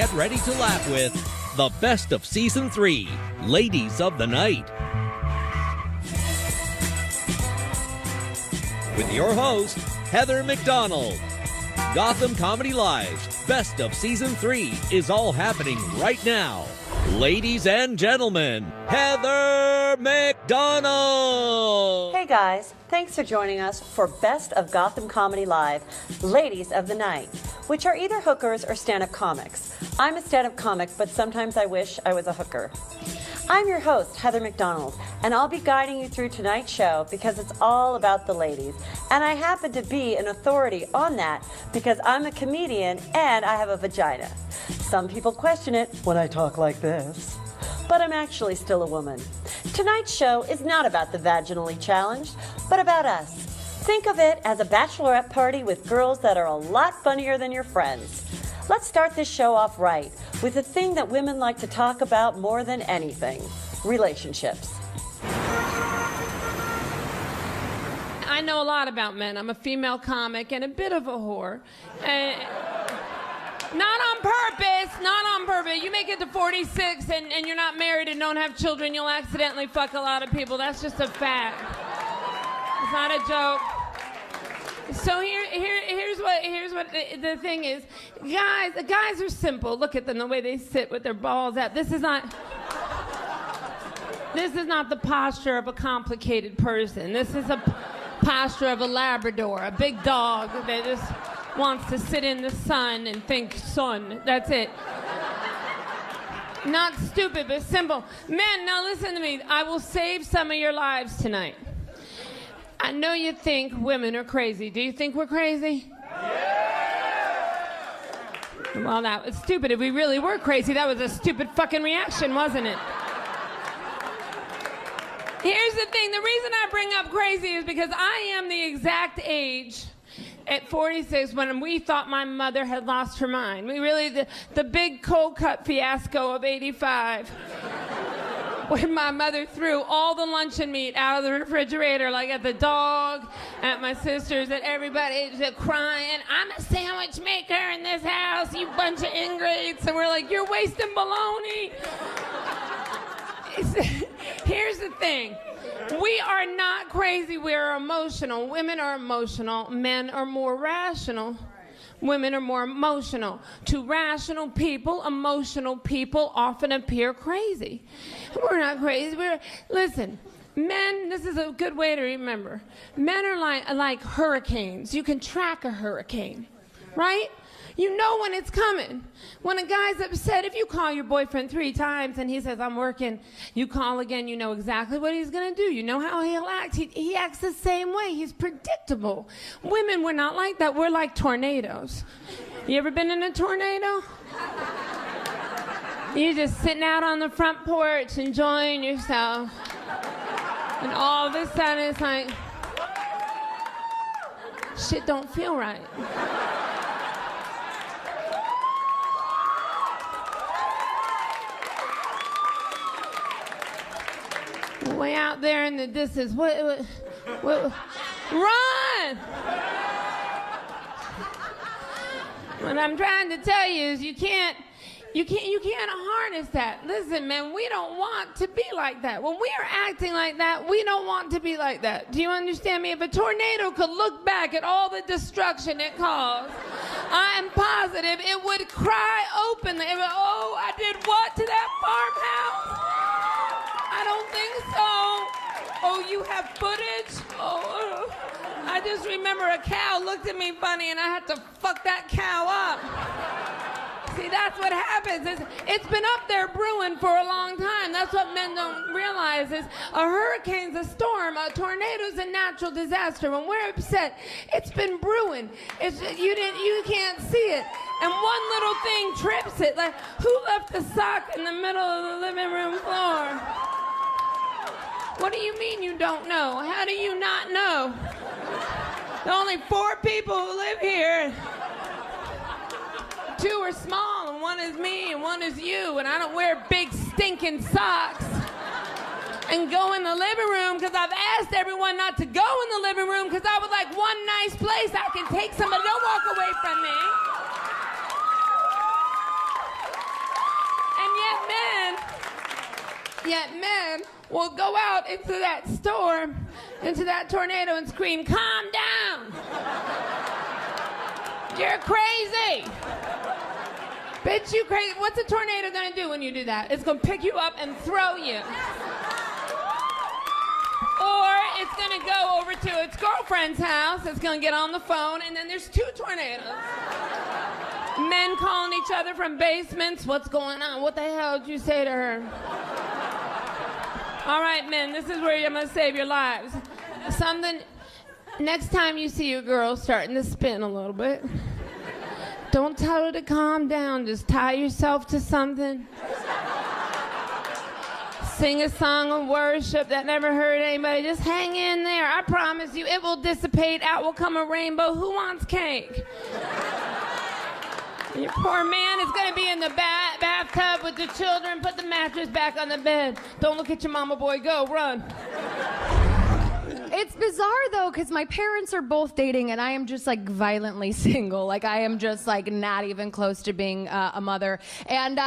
get ready to laugh with the best of Season 3, Ladies of the Night. With your host, Heather McDonald. Gotham Comedy Live's Best of Season 3 is all happening right now. Ladies and gentlemen, Heather McDonald! Hey guys, thanks for joining us for Best of Gotham Comedy Live, Ladies of the Night, which are either hookers or stand-up comics. I'm a stand-up comic, but sometimes I wish I was a hooker. I'm your host, Heather McDonald, and I'll be guiding you through tonight's show because it's all about the ladies. And I happen to be an authority on that because I'm a comedian and I have a vagina. Some people question it when I talk like this, but I'm actually still a woman. Tonight's show is not about the vaginally challenged, but about us. Think of it as a bachelorette party with girls that are a lot funnier than your friends. Let's start this show off right with the thing that women like to talk about more than anything, relationships. I know a lot about men. I'm a female comic and a bit of a whore. Not on purpose, not on purpose. You make it to 46 and you're not married and don't have children, you'll accidentally fuck a lot of people. That's just a fact. It's not a joke. So here's what the thing is. Guys are simple. Look at them, the way they sit with their balls out. This is not the posture of a complicated person. This is a posture of a Labrador, a big dog that just wants to sit in the sun and think sun. That's it. Not stupid, but simple. Men, now listen to me. I will save some of your lives tonight. I know you think women are crazy. Do you think we're crazy? Yeah! Well, that was stupid. If we really were crazy, that was a stupid fucking reaction, wasn't it? Here's the thing. The reason I bring up crazy is because I am the exact age at 46 when we thought my mother had lost her mind. We really, the big cold cut fiasco of 85. When my mother threw all the luncheon meat out of the refrigerator, like at the dog, at my sisters, at everybody, just crying, I'm a sandwich maker in this house, you bunch of ingrates. And we're like, you're wasting bologna. Here's the thing. We are not crazy, we are emotional. Women are emotional, men are more rational. Women are more emotional. To rational people, emotional people often appear crazy. We're not crazy. Listen, men, this is a good way to remember. Men are like hurricanes. You can track a hurricane, right? You know when it's coming. When a guy's upset, if you call your boyfriend 3 times and he says, I'm working, you call again, you know exactly what he's going to do. You know how he'll act. He acts the same way. He's predictable. Women, we're not like that. We're like tornadoes. You ever been in a tornado? You're just sitting out on the front porch enjoying yourself. And all of a sudden it's like, shit don't feel right. Way out there in the distance. What? Run! What I'm trying to tell you is you can't harness that. Listen, man, we don't want to be like that. When we are acting like that, we don't want to be like that. Do you understand me? If a tornado could look back at all the destruction it caused, I am positive it would cry openly. It would, oh, I did what to that farmhouse? I don't think so. Oh, you have footage? Oh, I just remember a cow looked at me funny and I had to fuck that cow up. See, that's what happens. It's been up there brewing for a long time. That's what men don't realize is a hurricane's a storm, a tornado's a natural disaster. When we're upset, it's been brewing. You can't see it. And one little thing trips it. Like, who left the sock in the middle of the living room floor? What do you mean you don't know? How do you not know? There are only 4 people who live here. 2 are small, and 1 is me, and 1 is you, and I don't wear big stinking socks and go in the living room because I've asked everyone not to go in the living room because I would like one nice place I can take somebody. Don't walk away from me. men will go out into that storm, into that tornado and scream, "Calm down! You're crazy! Bitch, you crazy." What's a tornado gonna do when you do that? It's gonna pick you up and throw you. Or it's gonna go over to its girlfriend's house, it's gonna get on the phone, and then there's 2 tornadoes. Men calling each other from basements. "What's going on? What the hell did you say to her?" All right, men, this is where I'm gonna save your lives. Next time you see your girl starting to spin a little bit, don't tell her to calm down. Just tie yourself to something. Sing a song of worship that never hurt anybody. Just hang in there. I promise you, it will dissipate. Out will come a rainbow. Who wants cake? Your poor man is going to be in the bathtub with the children. Put the mattress back on the bed. Don't look at your mama, boy. Go, run. It's bizarre, though, because my parents are both dating, and I am just, like, violently single. Like, I am just, like, not even close to being a mother. And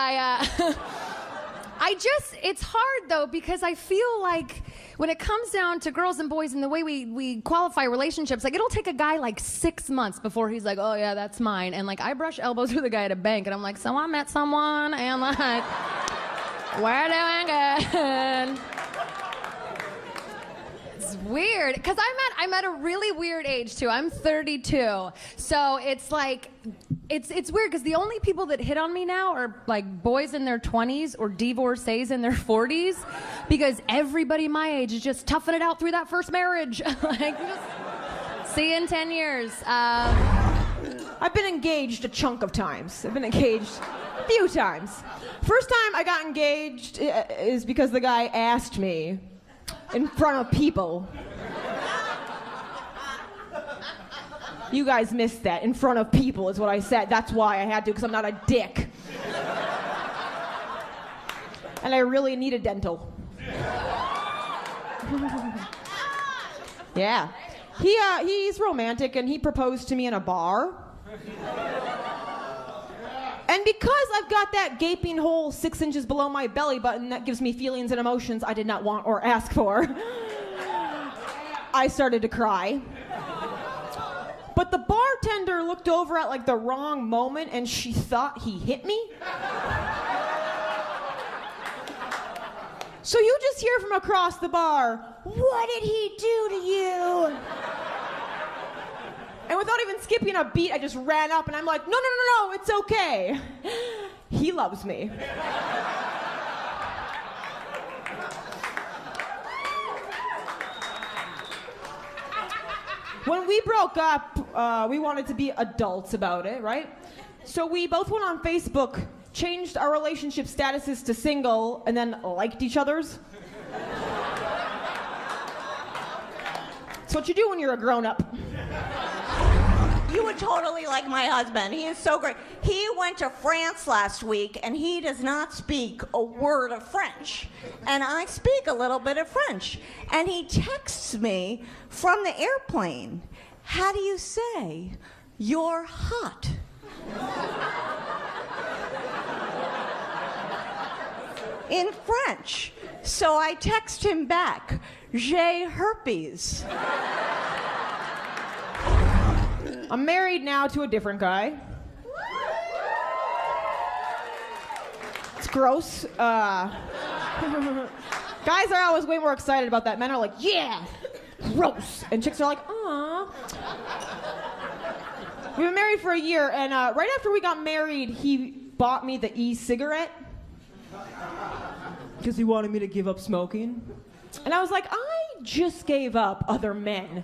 it's hard, though, because I feel like when it comes down to girls and boys and the way we qualify relationships, like, it'll take a guy, like, 6 months before he's like, "Oh, yeah, that's mine." And, like, I brush elbows with a guy at a bank, and I'm like, "So I met someone," and, like, "We're doing good." It's weird, because I'm at a really weird age, too. I'm 32, so it's like, it's weird, because the only people that hit on me now are, like, boys in their 20s or divorcees in their 40s, because everybody my age is just toughing it out through that first marriage. Like, just see you in 10 years. I've been engaged a chunk of times. I've been engaged a few times. First time I got engaged is because the guy asked me in front of people. You guys missed that. In front of people is what I said. That's why I had to, because I'm not a dick. And I really needed dental. Yeah. He's romantic, and he proposed to me in a bar. And because I've got that gaping hole 6 inches below my belly button that gives me feelings and emotions I did not want or ask for, I started to cry. But the bartender looked over at, like, the wrong moment, and she thought he hit me. So you just hear from across the bar, "What did he do to you?" And without even skipping a beat, I just ran up, and I'm like, no, it's okay. He loves me. When we broke up, we wanted to be adults about it, right? So we both went on Facebook, changed our relationship statuses to single, and then liked each other's. It's what you do when you're a grown-up. You would totally like my husband. He is so great. He went to France last week, and he does not speak a word of French. And I speak a little bit of French. And he texts me from the airplane, "How do you say, 'you're hot'?" In French. So I text him back, "J'ai herpes." I'm married now to a different guy. It's gross. Guys are always way more excited about that. Men are like, "Yeah, gross." And chicks are like, "Aw." We've been married for a year, and right after we got married, he bought me the e-cigarette because he wanted me to give up smoking. And I was like, I just gave up other men.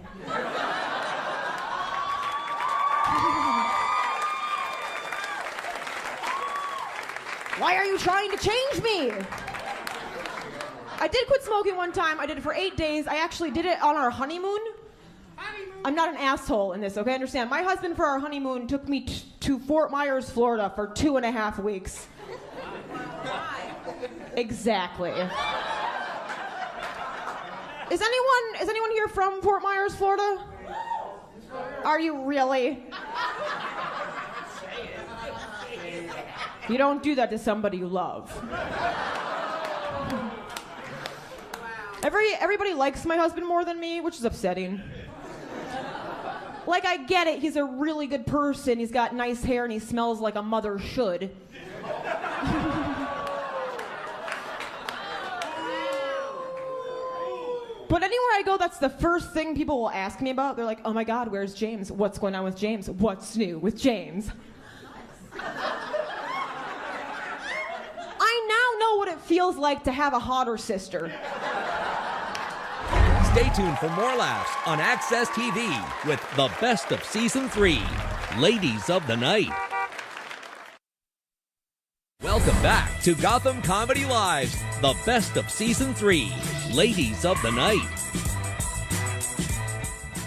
Why are you trying to change me? I did quit smoking one time. I did it for 8 days. I actually did it on our honeymoon. I'm not an asshole in this, okay? Understand. My husband, for our honeymoon, took me to Fort Myers, Florida for 2.5 weeks. Exactly. Is anyone here from Fort Myers, Florida? Are you really? You don't do that to somebody you love. Everybody likes my husband more than me, which is upsetting. Like, I get it, he's a really good person, he's got nice hair, and he smells like a mother should. But anywhere I go, that's the first thing people will ask me about. They're like, oh my God, where's James? What's going on with James? What's new with James? I now know what it feels like to have a hotter sister. Stay tuned for more laughs on Access TV with the best of Season 3, Ladies of the Night. Welcome back to Gotham Comedy Live's the best of Season 3, Ladies of the Night.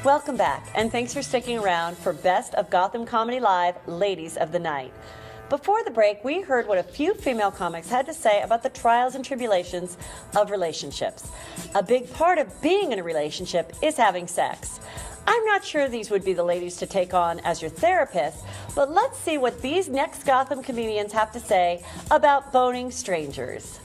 Welcome back, and thanks for sticking around for Best of Gotham Comedy Live, Ladies of the Night. Before the break, we heard what a few female comics had to say about the trials and tribulations of relationships. A big part of being in a relationship is having sex. I'm not sure these would be the ladies to take on as your therapist, but let's see what these next Gotham comedians have to say about boning strangers.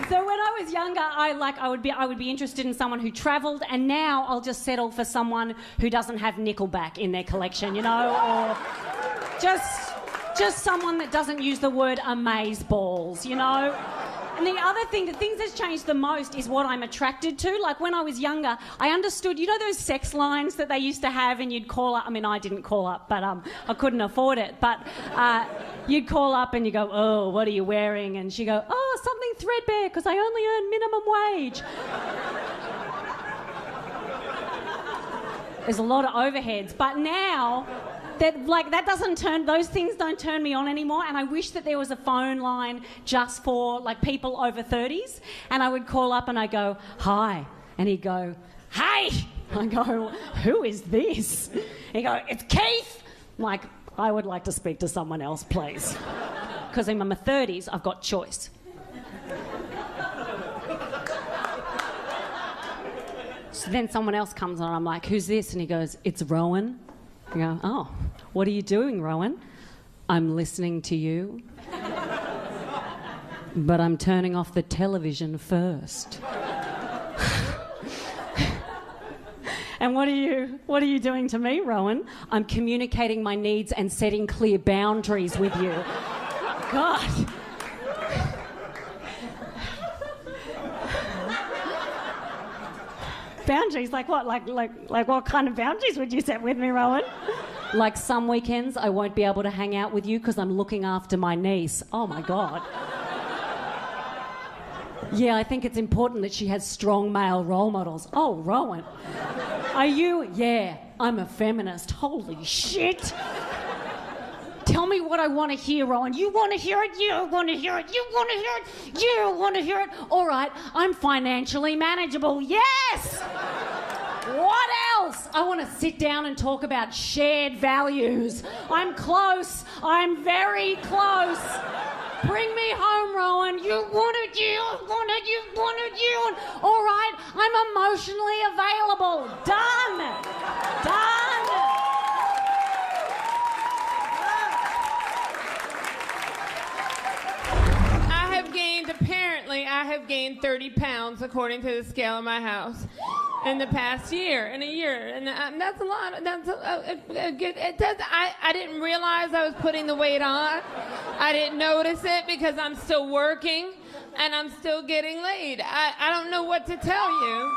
So when I was younger, I would be interested in someone who travelled, and now I'll just settle for someone who doesn't have Nickelback in their collection, you know, or just someone that doesn't use the word amazeballs, you know. And the other thing, the things that's changed the most is what I'm attracted to. Like when I was younger, I understood, you know those sex lines that they used to have and you'd call up, I mean, I didn't call up, but I couldn't afford it. But you'd call up and you go, oh, what are you wearing? And she'd go, oh, something threadbare because I only earn minimum wage. There's a lot of overheads. But now, those things don't turn me on anymore, and I wish that there was a phone line just for like people over 30s, and I would call up and I go, hi, and he'd go, hey, I go, who is this? He'd go, it's Keith. I'm like, I would like to speak to someone else, please, because in my 30s I've got choice. So then someone else comes on, I'm like, who's this? And he goes, it's Rowan. I go, oh, what are you doing, Rowan? I'm listening to you. But I'm turning off the television first. And what are you doing to me, Rowan? I'm communicating my needs and setting clear boundaries with you. God. Boundaries? Like what? Like what kind of boundaries would you set with me, Rowan? Like some weekends I won't be able to hang out with you because I'm looking after my niece. Oh my God. Yeah, I think it's important that she has strong male role models. Oh, Rowan. Are you? Yeah, I'm a feminist. Holy shit. Tell me what I want to hear, Rowan. You want to hear it? You want to hear it? You want to hear it? You want to hear it? All right, I'm financially manageable. Yes! What else? I want to sit down and talk about shared values. I'm close. I'm very close. Bring me home, Rowan. You wanted you. All right, I'm emotionally available. Done. I have gained 30 pounds according to the scale of my house in the past year, and that's a lot. I didn't realize I was putting the weight on. I didn't notice it because I'm still working and I'm still getting laid. I don't know what to tell you.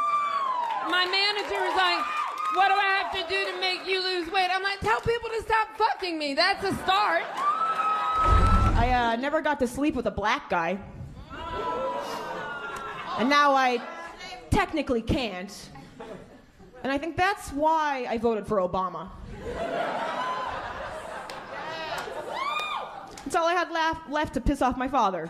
My manager is like, what do I have to do to make you lose weight? I'm like, tell people to stop fucking me. That's a start. I never got to sleep with a black guy. And now I technically can't. And I think that's why I voted for Obama. That's all I had left to piss off my father.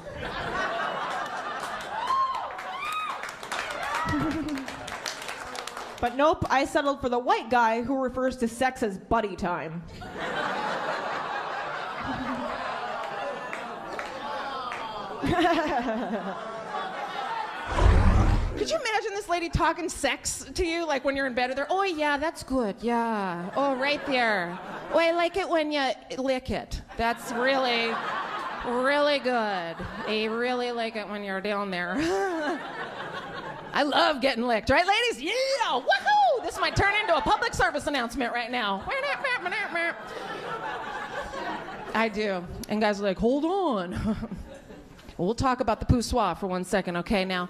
But nope, I settled for the white guy who refers to sex as buddy time. Could you imagine this lady talking sex to you, like when you're in bed with her? Oh, yeah, that's good, yeah. Oh, right there. Well, I like it when you lick it. That's really, really good. I really like it when you're down there. I love getting licked, right, ladies? Yeah! Woohoo! This might turn into a public service announcement right now. I do. And guys are like, hold on. We'll talk about the poussoir for 1 second, okay? Now,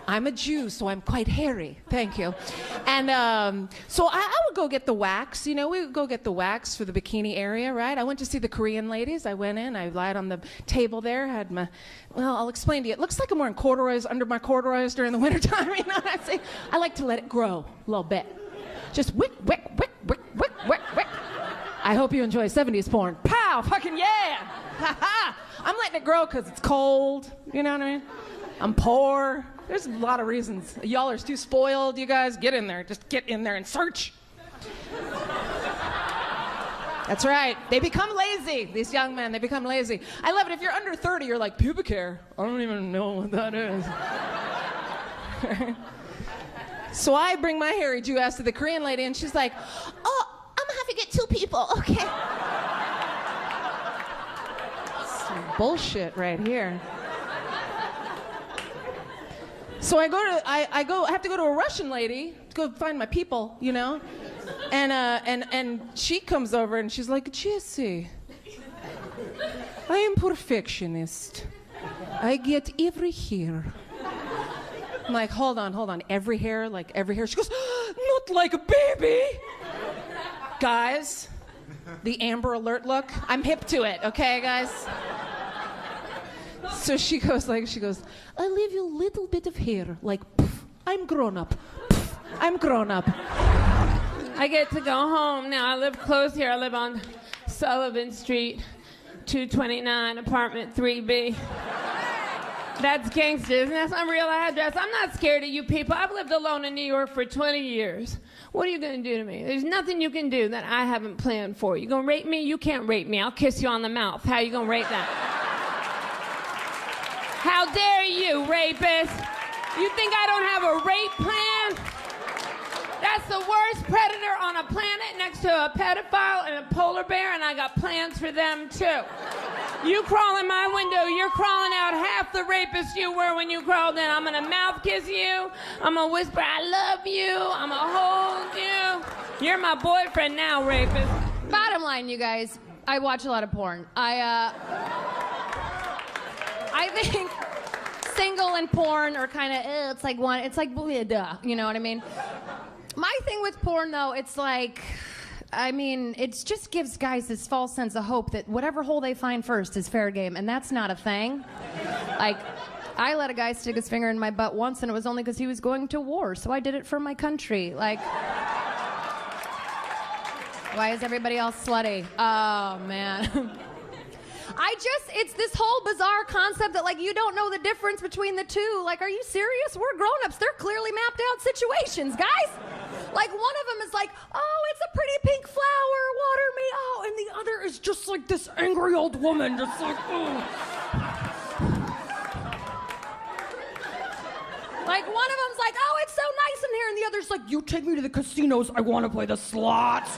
I'm a Jew, so I'm quite hairy. Thank you. And so I would go get the wax. You know, we would go get the wax for the bikini area, right? I went to see the Korean ladies. I went in, I lied on the table there, had my, well, I'll explain to you. It looks like I'm wearing corduroys under my corduroys during the wintertime, you know what I'm saying? I like to let it grow a little bit. Just wick, wick, wick, wick, wick, wick, wick. I hope you enjoy 70s porn. Pow! Fucking yeah! Ha ha! I'm letting it grow because it's cold. You know what I mean? I'm poor. There's a lot of reasons. Y'all are too spoiled, you guys. Get in there. Just get in there and search. That's right. They become lazy. These young men, they become lazy. I love it. If you're under 30, you're like, pubic hair. I don't even know what that is. So I bring my hairy Jew ass to the Korean lady, and she's like, oh, I'm gonna have to get 2 people, okay? Some bullshit right here. So I have to go to a Russian lady to go find my people, you know? And she comes over and she's like, Jesse, I am perfectionist. I get every hair. I'm like, hold on, every hair, like every hair. She goes, not like a baby. Guys, the Amber Alert look, I'm hip to it, okay, guys? So she goes, I leave you a little bit of hair, like, poof, I'm grown up, poof, I'm grown up. I get to go home now. I live close here. I live on Sullivan Street, 229, apartment 3B. That's gangsters, and that's my real address. I'm not scared of you people. I've lived alone in New York for 20 years. What are you going to do to me? There's nothing you can do that I haven't planned for. You going to rape me? You can't rape me. I'll kiss you on the mouth. How you going to rape that? How dare you, rapist? You think I don't have a rape plan? That's the worst predator on a planet next to a pedophile and a polar bear, and I got plans for them too. You crawl in my window, you're crawling out half the rapist you were when you crawled in. I'm gonna mouth kiss you, I'm gonna whisper I love you, I'm gonna hold you. You're my boyfriend now, rapist. Bottom line, you guys, I watch a lot of porn. I think single and porn are kind of, it's like one, it's like, duh, you know what I mean? My thing with porn, though, it's like, I mean, it just gives guys this false sense of hope that whatever hole they find first is fair game, and that's not a thing. Like, I let a guy stick his finger in my butt once, and it was only because he was going to war, so I did it for my country. Like, why is everybody else slutty? Oh, man. It's this whole bizarre concept that, like, you don't know the difference between the two. Like, are you serious? We're grown-ups. They're clearly mapped out situations, guys. Like, one of them is like, oh, it's a pretty pink flower, water me. Oh, and the other is just like this angry old woman, just like, oh. Like, one of them's like, oh, it's so nice in here, and the other's like, you take me to the casinos, I want to play the slots.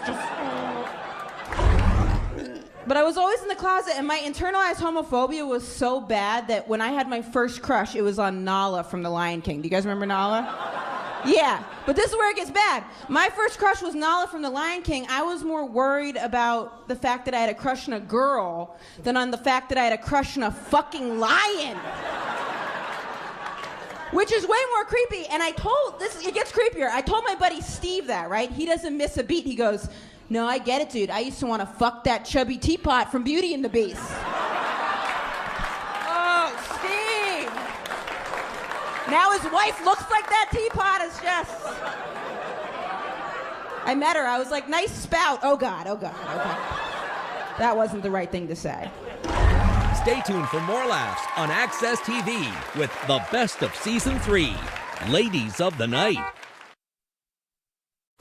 But I was always in the closet, and my internalized homophobia was so bad that when I had my first crush, it was on Nala from The Lion King. Do you guys remember Nala? Yeah, but this is where it gets bad. My first crush was Nala from The Lion King. I was more worried about the fact that I had a crush on a girl than on the fact that I had a crush on a fucking lion. Which is way more creepy, and it gets creepier. I told my buddy Steve that, right? He doesn't miss a beat. He goes, no, I get it, dude. I used to want to fuck that chubby teapot from Beauty and the Beast. Oh, Steve. Now his wife looks like that teapot. It's just... I met her. I was like, nice spout. Oh, God. Okay. That wasn't the right thing to say. Stay tuned for more laughs on Access TV with the best of Season 3, Ladies of the Night.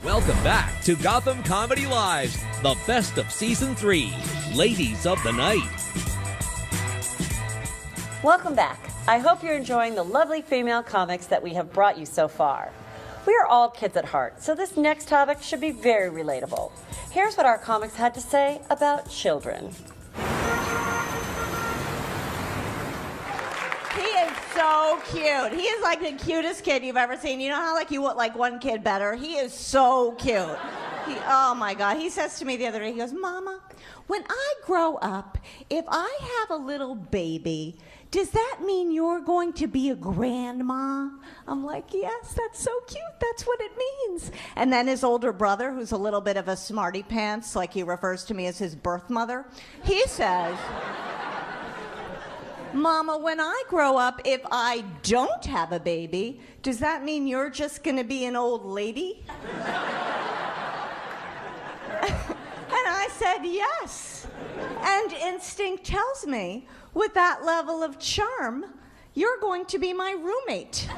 Welcome back to Gotham Comedy Live's the best of Season 3, Ladies of the Night. Welcome back. I hope you're enjoying the lovely female comics that we have brought you so far. We are all kids at heart, so this next topic should be very relatable. Here's what our comics had to say about children. He is so cute. He is like the cutest kid you've ever seen. You know how like you want like one kid better? He is so cute. Oh my God. He says to me the other day, he goes, Mama, when I grow up, if I have a little baby, does that mean you're going to be a grandma? I'm like, yes, that's so cute. That's what it means. And then his older brother, who's a little bit of a smarty pants, like he refers to me as his birth mother, he says, Mama, when I grow up, if I don't have a baby, does that mean you're just going to be an old lady? And I said, yes. And instinct tells me, with that level of charm, you're going to be my roommate.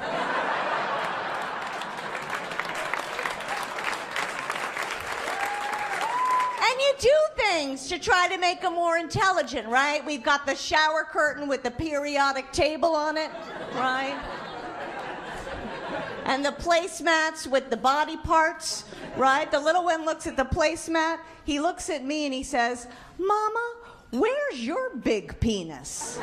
And you do things to try to make them more intelligent, right? We've got the shower curtain with the periodic table on it, right? And the placemats with the body parts, right? The little one looks at the placemat, he looks at me and he says, Mama, where's your big penis?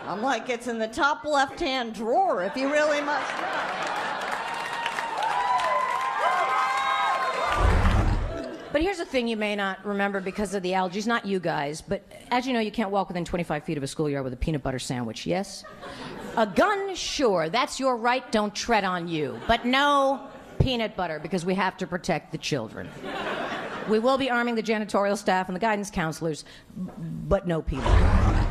I'm like, it's in the top left-hand drawer if you really must know. But here's the thing you may not remember because of the allergies, not you guys, but as you know, you can't walk within 25 feet of a schoolyard with a peanut butter sandwich, yes? A gun, sure, that's your right, don't tread on you. But no peanut butter, because we have to protect the children. We will be arming the janitorial staff and the guidance counselors, but no peanut butter.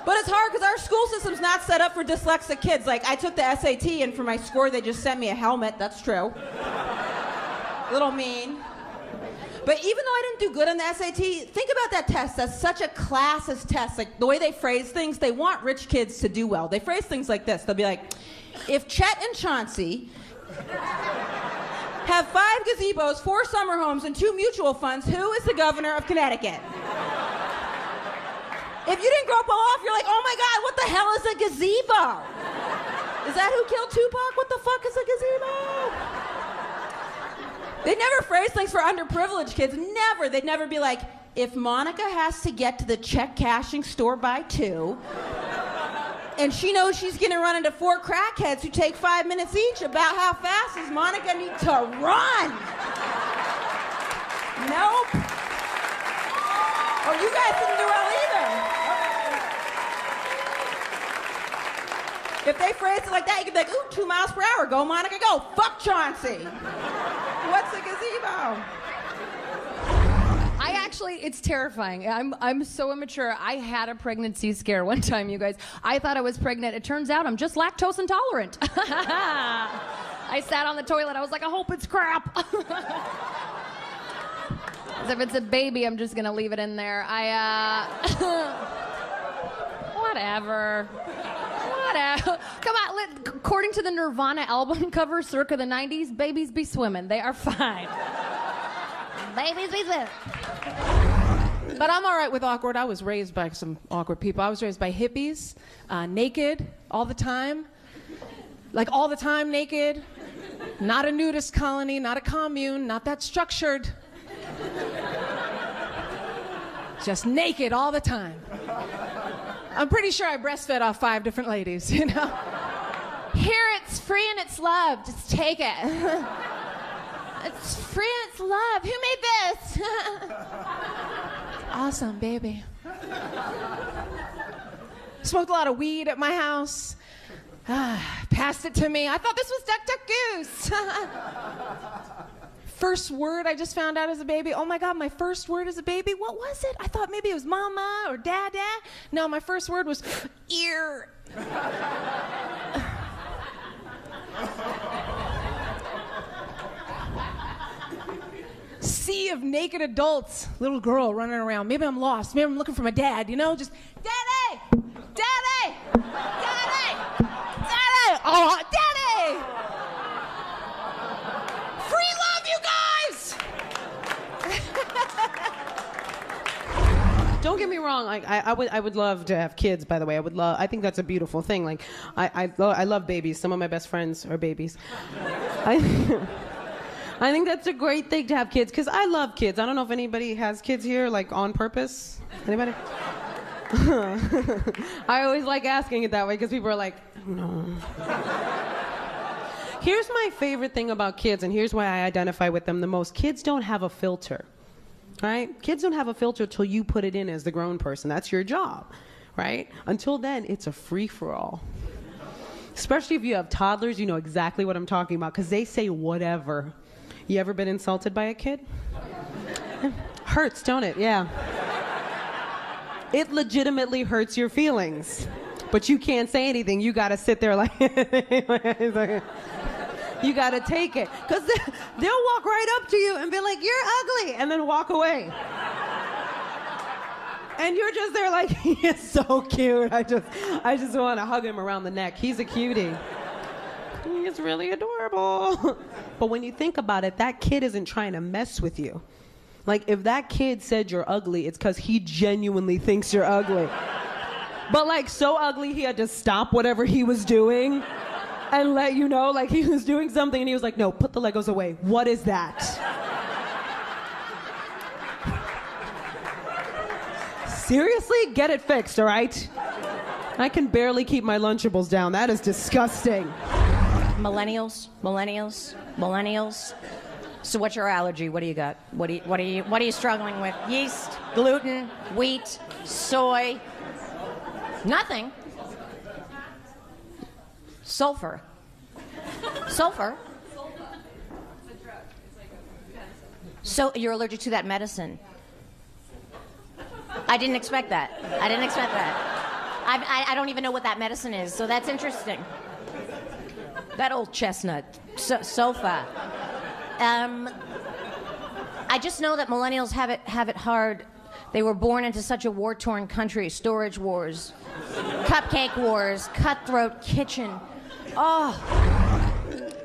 But it's hard because our school system's not set up for dyslexic kids. Like, I took the SAT, and for my score, they just sent me a helmet. That's true. Little mean. But even though I didn't do good on the SAT, think about that test. That's such a classist test. Like, the way they phrase things, they want rich kids to do well. They phrase things like this. They'll be like, if Chet and Chauncey have 5 gazebos, 4 summer homes, and 2 mutual funds, who is the governor of Connecticut? If you didn't grow up well off, you're like, oh my God, what the hell is a gazebo? Is that who killed Tupac? What the fuck is a gazebo? They never phrase things for underprivileged kids. Never. They'd never be like, if Monica has to get to the check cashing store by 2, and she knows she's gonna run into 4 crackheads who take 5 minutes each, about how fast does Monica need to run? Nope. Oh, you guys didn't do well either. If they phrase it like that, you could be like, ooh, 2 miles per hour. Go, Monica, go. Fuck Chauncey. What's a gazebo? I actually, it's terrifying. I'm so immature. I had a pregnancy scare one time, you guys. I thought I was pregnant. It turns out I'm just lactose intolerant. I sat on the toilet. I was like, I hope it's crap. 'Cause if it's a baby, I'm just gonna leave it in there. Whatever. Come on, according to the Nirvana album cover circa the 90s, babies be swimming. They are fine. Babies be swimming. But I'm all right with awkward. I was raised by some awkward people. I was raised by hippies, naked all the time. Like all the time naked. Not a nudist colony, not a commune, not that structured. Just naked all the time. I'm pretty sure I breastfed off 5 different ladies, you know? Here, it's free and it's love. Just take it. It's free and it's love. Who made this? Awesome, baby. Smoked a lot of weed at my house. Passed it to me. I thought this was Duck Duck Goose. First word I just found out as a baby. Oh my God, my first word as a baby. What was it? I thought maybe it was mama or dada. No, my first word was ear. Sea of naked adults. Little girl running around. Maybe I'm lost. Maybe I'm looking for my dad, you know? Just, Daddy! Daddy! Daddy! Daddy! Oh, Daddy! Free love, you guys! don't get me wrong. Like I would love to have kids. By the way, I think that's a beautiful thing. Like I love babies. Some of my best friends are babies. I think that's a great thing to have kids because I love kids. I don't know if anybody has kids here, like on purpose. Anybody? I always like asking it that way because people are like, no. Here's my favorite thing about kids, and here's why I identify with them the most. Kids don't have a filter, right? Kids don't have a filter till you put it in as the grown person. That's your job, right? Until then, it's a free-for-all. Especially if you have toddlers, you know exactly what I'm talking about, because they say whatever. You ever been insulted by a kid? Hurts, don't it? Yeah. It legitimately hurts your feelings. But you can't say anything. You gotta sit there like... You gotta take it. Because they'll walk right up to you and be like, you're ugly, and then walk away. And you're just there like, he is so cute. I just want to hug him around the neck. He's a cutie. He's really adorable. But when you think about it, that kid isn't trying to mess with you. Like, if that kid said you're ugly, it's because he genuinely thinks you're ugly. But like, so ugly, he had to stop whatever he was doing and let you know, like, he was doing something and he was like, no, put the Legos away. What is that? Seriously? Get it fixed, all right? I can barely keep my Lunchables down. That is disgusting. Millennials. So what's your allergy? What do you got? What are you struggling with? Yeast, gluten, wheat, soy. Nothing. Sulfur. So you're allergic to that medicine. I didn't expect that. I don't even know what that medicine is, so that's interesting. That old chestnut. Sofa. I just know that millennials have it hard. They were born into such a war-torn country. Storage wars, cupcake wars, cutthroat kitchen. Oh.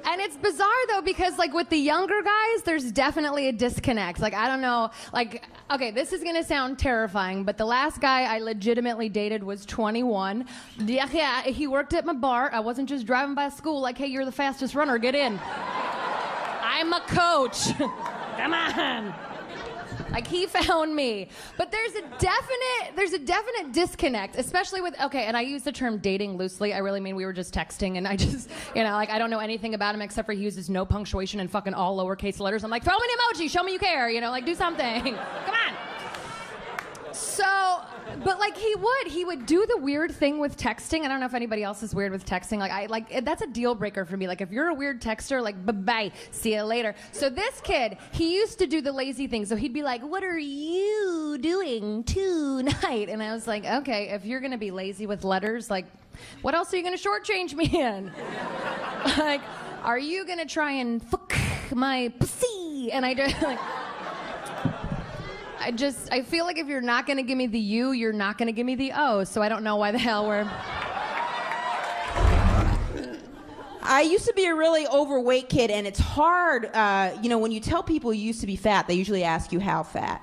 And it's bizarre though, because like with the younger guys, there's definitely a disconnect. Like, I don't know, like, okay, this is gonna sound terrifying, but the last guy I legitimately dated was 21. Yeah, he worked at my bar. I wasn't just driving by school like, hey, you're the fastest runner, get in. I'm a coach. Come on. Like, he found me. But there's a definite disconnect, especially with, okay, and I use the term dating loosely. I really mean we were just texting, and I just, you know, like, I don't know anything about him except for he uses no punctuation and fucking all lowercase letters. I'm like, throw me an emoji, show me you care, you know, like, do something. Come on. So, but like, he would do the weird thing with texting. I don't know if anybody else is weird with texting. Like, that's a deal breaker for me. Like, if you're a weird texter, like, bye-bye, see you later. So this kid, he used to do the lazy thing. So he'd be like, what are you doing tonight? And I was like, okay, if you're gonna be lazy with letters, like, what else are you gonna shortchange me in? Like, are you gonna try and fuck my pussy? And I just, like, I feel like if you're not going to give me the U, you're not going to give me the O, so I don't know why the hell we're... I used to be a really overweight kid, and it's hard, you know, when you tell people you used to be fat, they usually ask you how fat.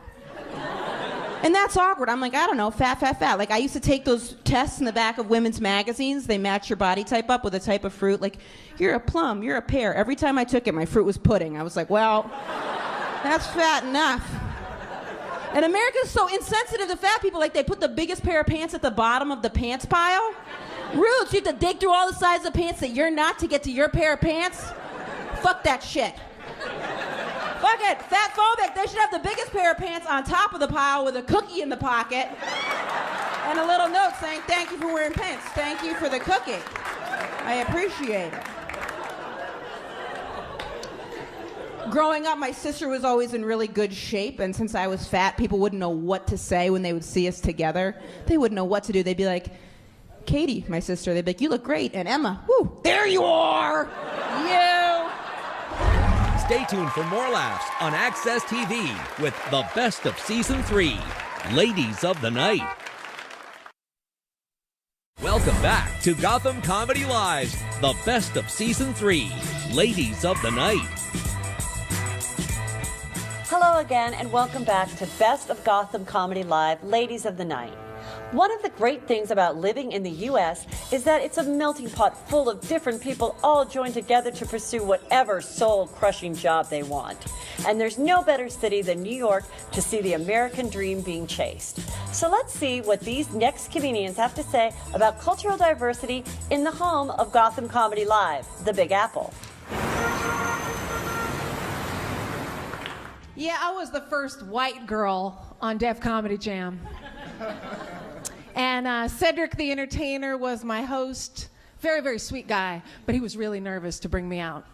And that's awkward. I'm like, I don't know, fat. Like, I used to take those tests in the back of women's magazines. They match your body type up with a type of fruit. Like, you're a plum, you're a pear. Every time I took it, my fruit was pudding. I was like, well, that's fat enough. And America's so insensitive to fat people, like they put the biggest pair of pants at the bottom of the pants pile. Rude, you have to dig through all the sizes of pants that you're not to get to your pair of pants. Fuck that shit. Fuck it, fat phobic. They should have the biggest pair of pants on top of the pile with a cookie in the pocket and a little note saying, thank you for wearing pants. Thank you for the cookie. I appreciate it. Growing up, my sister was always in really good shape, and since I was fat, people wouldn't know what to say when they would see us together. They wouldn't know what to do. They'd be like, Katie, my sister, they'd be like, you look great, and Emma, whoo, there you are! You! Stay tuned for more laughs on Access TV with the best of Season 3, Ladies of the Night. Welcome back to Gotham Comedy Live's the best of Season 3, Ladies of the Night. Hello Hello again, and welcome back to Best of Gotham Comedy Live, Ladies of the Night. One of the great things about living in the U.S. is that it's a melting pot full of different people all joined together to pursue whatever soul-crushing job they want. And there's no better city than New York to see the American dream being chased. So let's see what these next comedians have to say about cultural diversity in the home of Gotham Comedy Live, the Big Apple. Yeah, I was the first white girl on Def Comedy Jam. And Cedric the Entertainer was my host. Very, very sweet guy, but he was really nervous to bring me out.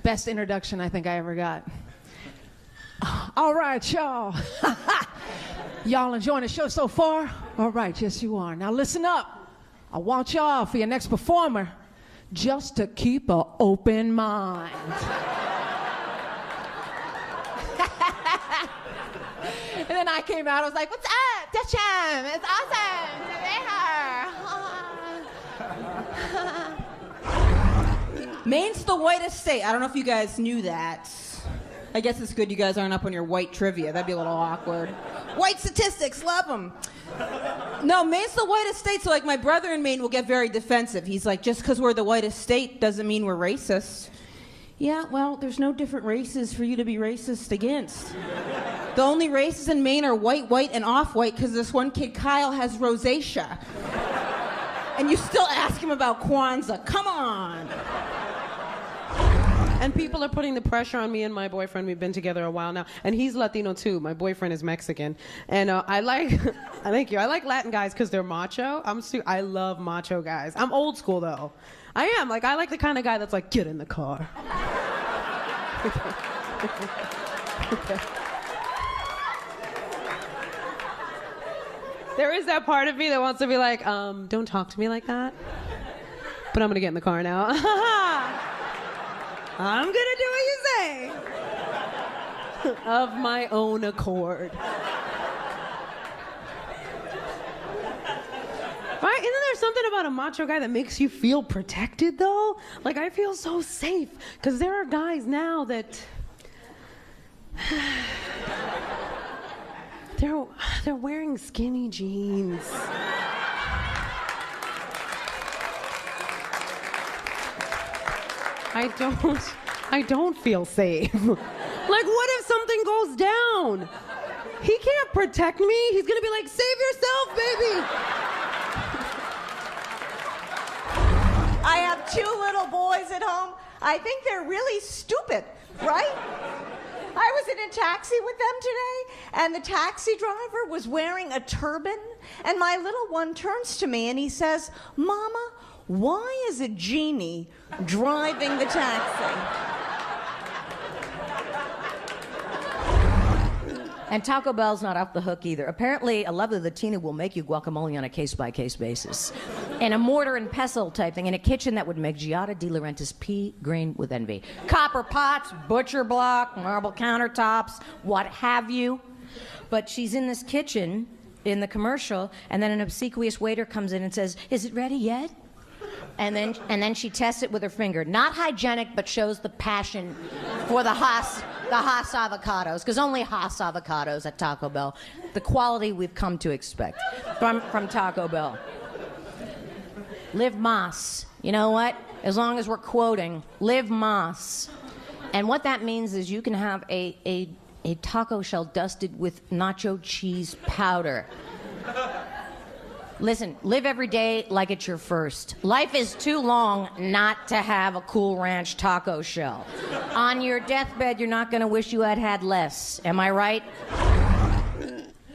Best introduction I think I ever got. All right, y'all. Y'all enjoying the show so far? All right, yes you are. Now listen up. I want y'all, for your next performer, just to keep an open mind. And then I came out, I was like, what's up, Def Jam? It's awesome to be here. Maine's the whitest state. I don't know if you guys knew that. I guess it's good you guys aren't up on your white trivia. That'd be a little awkward. White statistics, love them. No, Maine's the whitest state, so like my brother in Maine will get very defensive. He's like, just because we're the whitest state doesn't mean we're racist. Yeah, well, there's no different races for you to be racist against. The only races in Maine are white, white, and off-white because this one kid, Kyle, has rosacea. And you still ask him about Kwanzaa. Come on. And people are putting the pressure on me and my boyfriend. We've been together a while now. And he's Latino too. My boyfriend is Mexican. And I like, thank you. I like Latin guys because they're macho. I love macho guys. I'm old school though. I am. Like, I like the kind of guy that's like, get in the car. Okay. There is that part of me that wants to be like, don't talk to me like that. But I'm going to get in the car now. I'm going to do what you say. Of my own accord. Right? Isn't there something about a macho guy that makes you feel protected, though? Like, I feel so safe. Because there are guys now that... They're wearing skinny jeans. I don't feel safe. Like, what if something goes down? He can't protect me. He's gonna be like, save yourself, baby. I have 2 little boys at home. I think they're really stupid, right? I was in a taxi with them today, and the taxi driver was wearing a turban, and my little one turns to me and he says, Mama, why is a genie driving the taxi? And Taco Bell's not off the hook either. Apparently, a lovely Latina will make you guacamole on a case-by-case basis. And a mortar and pestle type thing in a kitchen that would make Giada De Laurentiis pea green with envy. Copper pots, butcher block, marble countertops, what have you. But she's in this kitchen in the commercial, and then an obsequious waiter comes in and says, is it ready yet? And then she tests it with her finger. Not hygienic, but shows the passion for the Haas avocados, because only Haas avocados at Taco Bell, the quality we've come to expect from Taco Bell. Live Mas. You know what? As long as we're quoting, live Mas. And what that means is you can have a taco shell dusted with nacho cheese powder. Listen, live every day like it's your first. Life is too long not to have a Cool Ranch taco shell. On your deathbed, you're not going to wish you had had less. Am I right?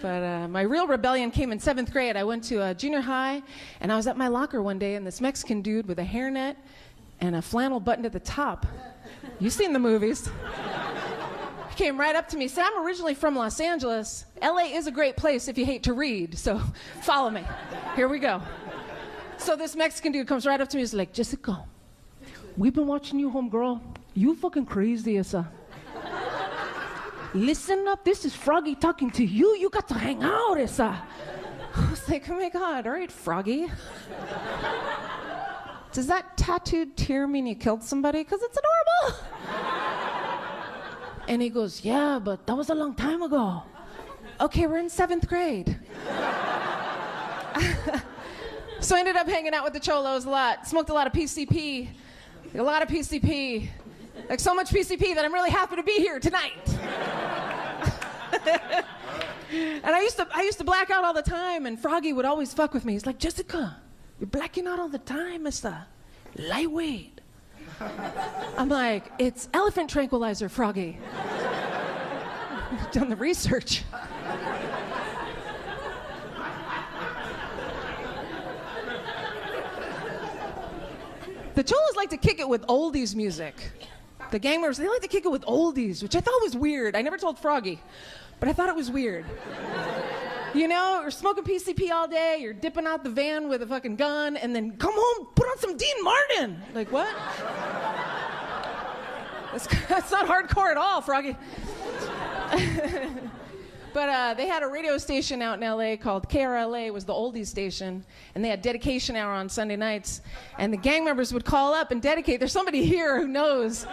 But my real rebellion came in 7th grade. I went to junior high, and I was at my locker one day, and this Mexican dude with a hairnet and a flannel buttoned at the top. You've seen the movies. He came right up to me, said, I'm originally from Los Angeles. LA is a great place if you hate to read, so follow me. Here we go. So this Mexican dude comes right up to me, he's like, Jessica, we've been watching you, homegirl. You fucking crazy as a... Listen up, this is Froggy talking to you. You got to hang out, Issa. I was like, oh my God, all right, Froggy. Does that tattooed tear mean you killed somebody? Because it's adorable. And he goes, yeah, but that was a long time ago. Okay, we're in 7th grade. So I ended up hanging out with the cholos a lot. Smoked a lot of PCP. A lot of PCP. Like so much PCP that I'm really happy to be here tonight. And I used to black out all the time, and Froggy would always fuck with me. He's like, Jessica, you're blacking out all the time. It's lightweight. I'm like, it's elephant tranquilizer, Froggy. I've done the research. The cholos like to kick it with oldies music. The gang members, they like to kick it with oldies, which I thought was weird. I never told Froggy, but I thought it was weird. You know, you're smoking PCP all day, you're dipping out the van with a fucking gun, and then come home, put on some Dean Martin. Like, what? That's not hardcore at all, Froggy. But they had a radio station out in LA called KRLA, was the oldies station, and they had dedication hour on Sunday nights, and the gang members would call up and dedicate. There's somebody here who knows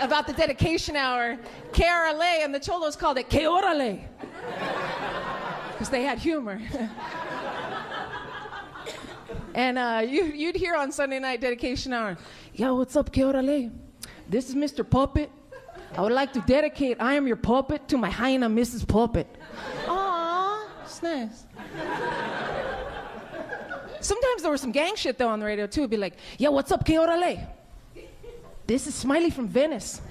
about the dedication hour. KRLA, and the cholos called it Que Orale, because they had humor. And you'd hear on Sunday night dedication hour, yo, what's up, Que Orale? This is Mr. Puppet. I would like to dedicate I Am Your Puppet to my hyena, Mrs. Puppet. Aww, it's nice. Sometimes there was some gang shit, though, on the radio, too. It'd be like, yo, what's up, Que Orale? This is Smiley from Venice.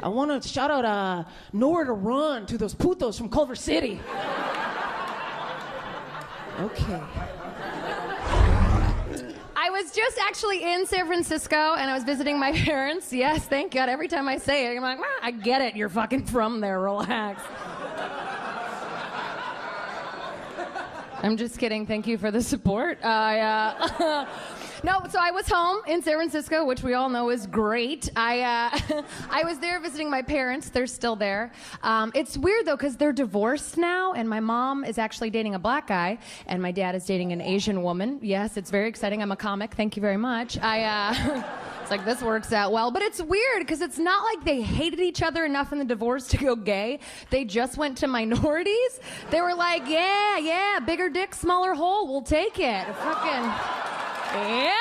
I want to shout out Nowhere to Run to those putos from Culver City. Okay. I was just actually in San Francisco, and I was visiting my parents. Yes, thank God. Every time I say it, I'm like, I get it. You're fucking from there. Relax. I'm just kidding. Thank you for the support. No, so I was home in San Francisco, which we all know is great. I was there visiting my parents. They're still there. It's weird, though, because they're divorced now, and my mom is actually dating a black guy, and my dad is dating an Asian woman. Yes, it's very exciting. I'm a comic. Thank you very much. It's like, this works out well. But it's weird, because it's not like they hated each other enough in the divorce to go gay. They just went to minorities. They were like, yeah, bigger dick, smaller hole. We'll take it. Fucking... Yep.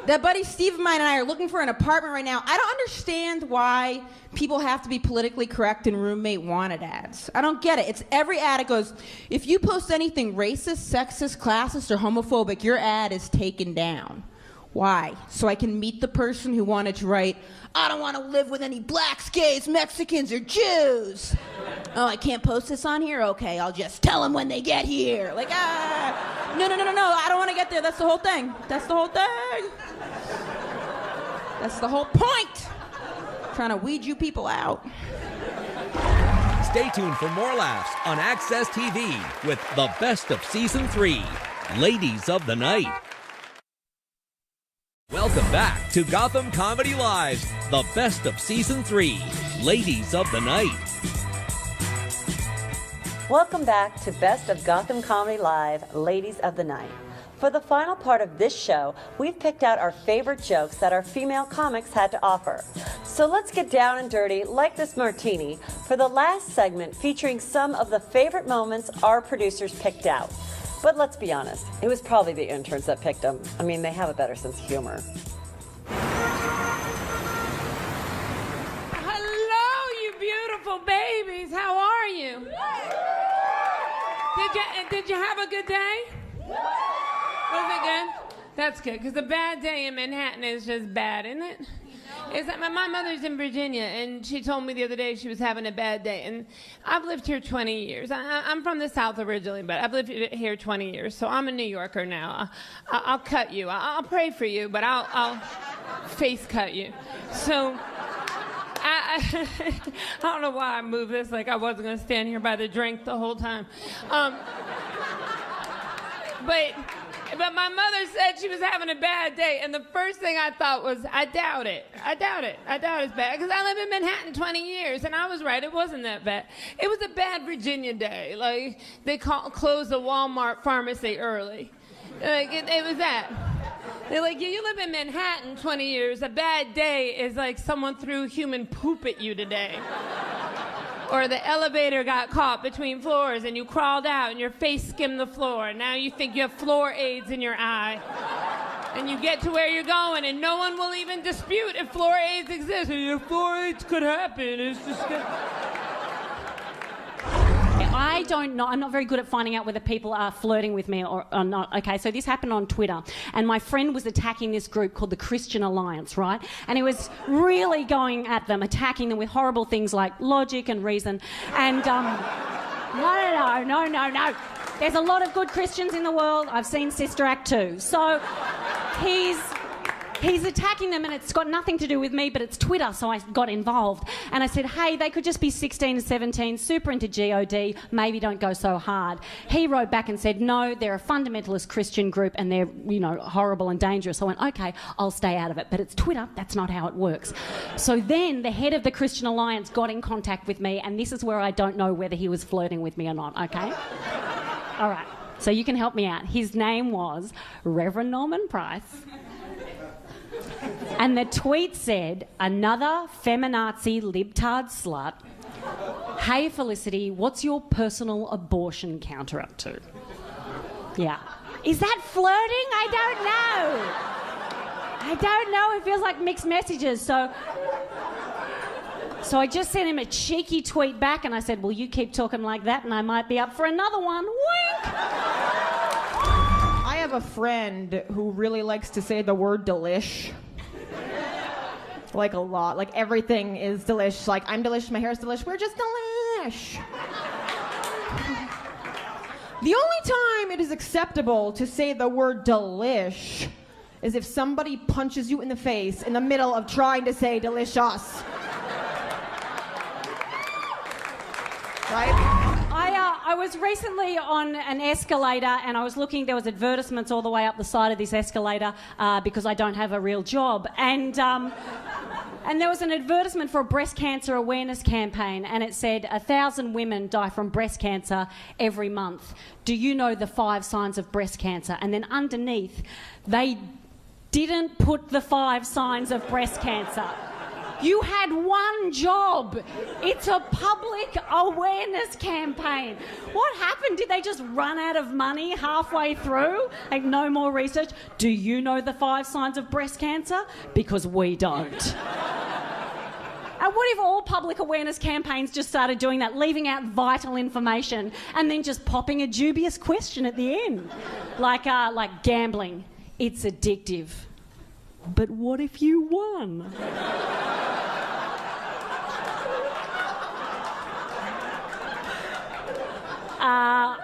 That buddy Steve of mine and I are looking for an apartment right now. I don't understand why people have to be politically correct in roommate wanted ads. I don't get it. It's every ad. It goes, if you post anything racist, sexist, classist, or homophobic, your ad is taken down. Why? So I can meet the person who wanted to write, I don't want to live with any blacks, gays, Mexicans, or Jews. Oh, I can't post this on here? Okay, I'll just tell them when they get here. Like, no, I don't want to get there. That's the whole thing. That's the whole thing. That's the whole point. Trying to weed you people out. Stay tuned for more laughs on Access TV with the best of Season 3, Ladies of the Night. Welcome back to Gotham Comedy Live's the best of Season 3, Ladies of the Night. Welcome back to Best of Gotham Comedy Live, Ladies of the Night. For the final part of this show, we've picked out our favorite jokes that our female comics had to offer. So let's get down and dirty, like this martini, for the last segment featuring some of the favorite moments our producers picked out. But let's be honest, it was probably the interns that picked them. I mean, they have a better sense of humor. Hello, you beautiful babies. How are you? Did you have a good day? Was it good? That's good, because a bad day in Manhattan is just bad, isn't it? Is that my mother's in Virginia, and she told me the other day she was having a bad day. And I've lived here 20 years. I'm from the South originally, but I've lived here 20 years, so I'm a New Yorker now. I'll cut you. I'll pray for you, but I'll face cut you. So I don't know why I moved this like I wasn't going to stand here by the drink the whole time. But my mother said she was having a bad day, and the first thing I thought was, I doubt it. I doubt it's bad, because I lived in Manhattan 20 years, and I was right, it wasn't that bad. It was a bad Virginia day. Like, they closed the Walmart pharmacy early. Like, it was that. They're like, yeah, you live in Manhattan 20 years. A bad day is like someone threw human poop at you today. Or the elevator got caught between floors and you crawled out and your face skimmed the floor. And now you think you have floor aids in your eye. And you get to where you're going and no one will even dispute if floor aids exist. Your floor aids could happen. It's just... I don't know. I'm not very good at finding out whether people are flirting with me or not. Okay, so this happened on Twitter, and my friend was attacking this group called the Christian Alliance, right? And he was really going at them, attacking them with horrible things like logic and reason. And no. There's a lot of good Christians in the world. I've seen Sister Act 2. So he's attacking them, and it's got nothing to do with me, but it's Twitter, so I got involved. And I said, hey, they could just be 16 and 17, super into God, maybe don't go so hard. He wrote back and said, no, they're a fundamentalist Christian group and they're, horrible and dangerous. I went, okay, I'll stay out of it. But it's Twitter, that's not how it works. So then the head of the Christian Alliance got in contact with me, and this is where I don't know whether he was flirting with me or not, okay? All right, so you can help me out. His name was Reverend Norman Price. And the tweet said, another feminazi libtard slut. Hey, Felicity, what's your personal abortion counter up to? Yeah. Is that flirting? I don't know. It feels like mixed messages. So I just sent him a cheeky tweet back and I said, well, you keep talking like that and I might be up for another one. Wink! I have a friend who really likes to say the word delish. Like a lot. Like everything is delish. Like I'm delish, my hair is delish, we're just delish. The only time it is acceptable to say the word delish is if somebody punches you in the face in the middle of trying to say delicious. Right? I was recently on an escalator and I was looking, there was advertisements all the way up the side of this escalator because I don't have a real job. And there was an advertisement for a breast cancer awareness campaign and it said 1,000 women die from breast cancer every month. Do you know the 5 signs of breast cancer? And then underneath, they didn't put the 5 signs of breast cancer. You had one job. It's a public awareness campaign. What happened? Did they just run out of money halfway through? Like, no more research? Do you know the 5 signs of breast cancer? Because we don't. And what if all public awareness campaigns just started doing that, leaving out vital information and then just popping a dubious question at the end? Like gambling. It's addictive. But what if you won?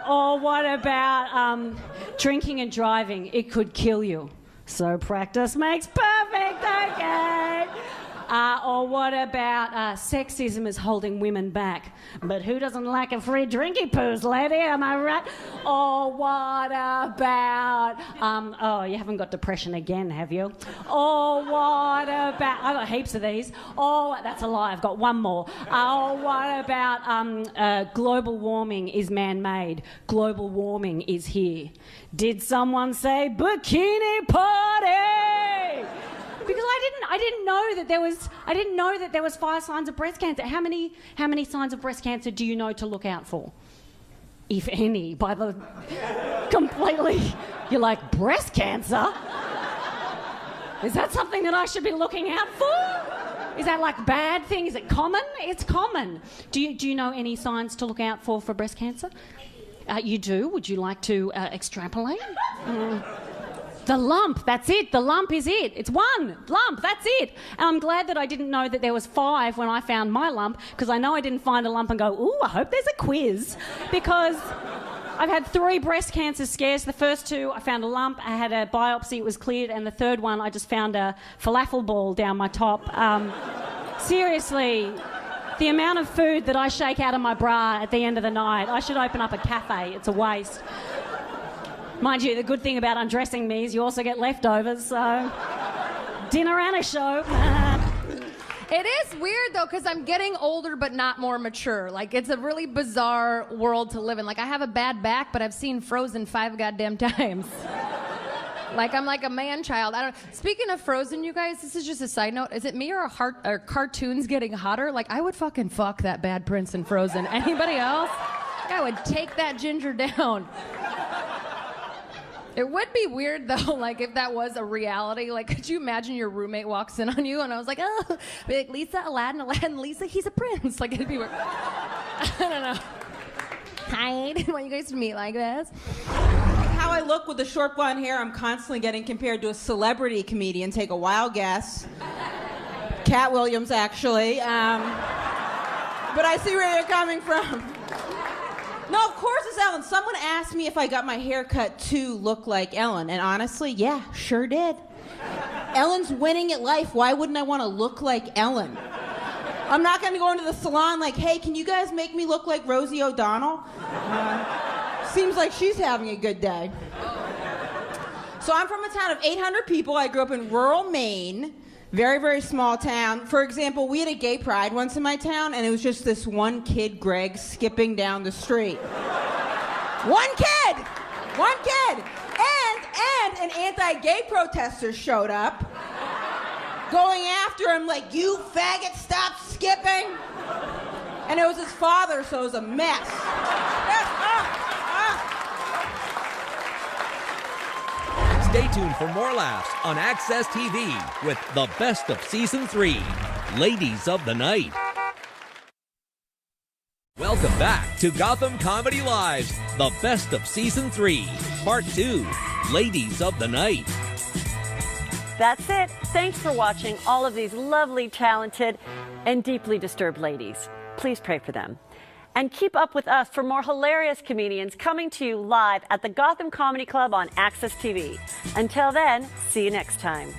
Or what about drinking and driving? It could kill you. So practice makes perfect, okay? Or what about sexism is holding women back? But who doesn't like a free drinky poos, lady? Am I right? Or what about... oh, you haven't got depression again, have you? Or what about... I've got heaps of these. Oh, that's a lie. I've got one more. Or what about global warming is man-made? Global warming is here. Did someone say bikini party? Because I didn't know that there was 5 signs of breast cancer. How many signs of breast cancer do you know to look out for? If any, by the completely, you're like, breast cancer? Is that something that I should be looking out for? Is that like a bad thing? Is it common? It's common. Do you know any signs to look out for breast cancer? You do? Would you like to extrapolate? The lump, that's it. The lump is it. It's one lump, that's it. And I'm glad that I didn't know that there was 5 when I found my lump, because I know I didn't find a lump and go, ooh, I hope there's a quiz. Because I've had 3 breast cancer scares. The first 2, I found a lump. I had a biopsy, it was cleared. And the third one, I just found a falafel ball down my top. Seriously, the amount of food that I shake out of my bra at the end of the night, I should open up a cafe. It's a waste. Mind you, the good thing about undressing me is you also get leftovers, so dinner and a show. It is weird, though, because I'm getting older but not more mature. Like, it's a really bizarre world to live in. Like, I have a bad back, but I've seen Frozen 5 goddamn times. Like I'm like a man child. I don't. Speaking of Frozen, you guys, this is just a side note. Is it me or are cartoons getting hotter? Like I would fucking fuck that bad prince in Frozen. Anybody else? I would take that ginger down. It would be weird though, like if that was a reality. Like, could you imagine your roommate walks in on you and I was like, oh, be like Lisa, Aladdin, Lisa, he's a prince. Like it'd be weird. I don't know. Hi, want you guys to meet like this? How I look with the short blonde hair, I'm constantly getting compared to a celebrity comedian. Take a wild guess. Cat Williams, actually. But I see where you're coming from. No, of course it's Ellen. Someone asked me if I got my hair cut to look like Ellen, and honestly, yeah, sure did. Ellen's winning at life. Why wouldn't I want to look like Ellen? I'm not going to go into the salon like, hey, can you guys make me look like Rosie O'Donnell? Seems like she's having a good day. So I'm from a town of 800 people. I grew up in rural Maine. Very, very small town. For example, we had a gay pride once in my town, and it was just this one kid, Greg, skipping down the street. One kid! One kid! And an anti-gay protester showed up, going after him like, you faggot, stop skipping! And it was his father, so it was a mess. Stay tuned for more laughs on Access TV with the best of Season 3, Ladies of the Night. Welcome back to Gotham Comedy Live's The Best of Season 3, Part 2, Ladies of the Night. That's it. Thanks for watching all of these lovely, talented, and deeply disturbed ladies. Please pray for them. And keep up with us for more hilarious comedians coming to you live at the Gotham Comedy Club on Access TV. Until then, see you next time.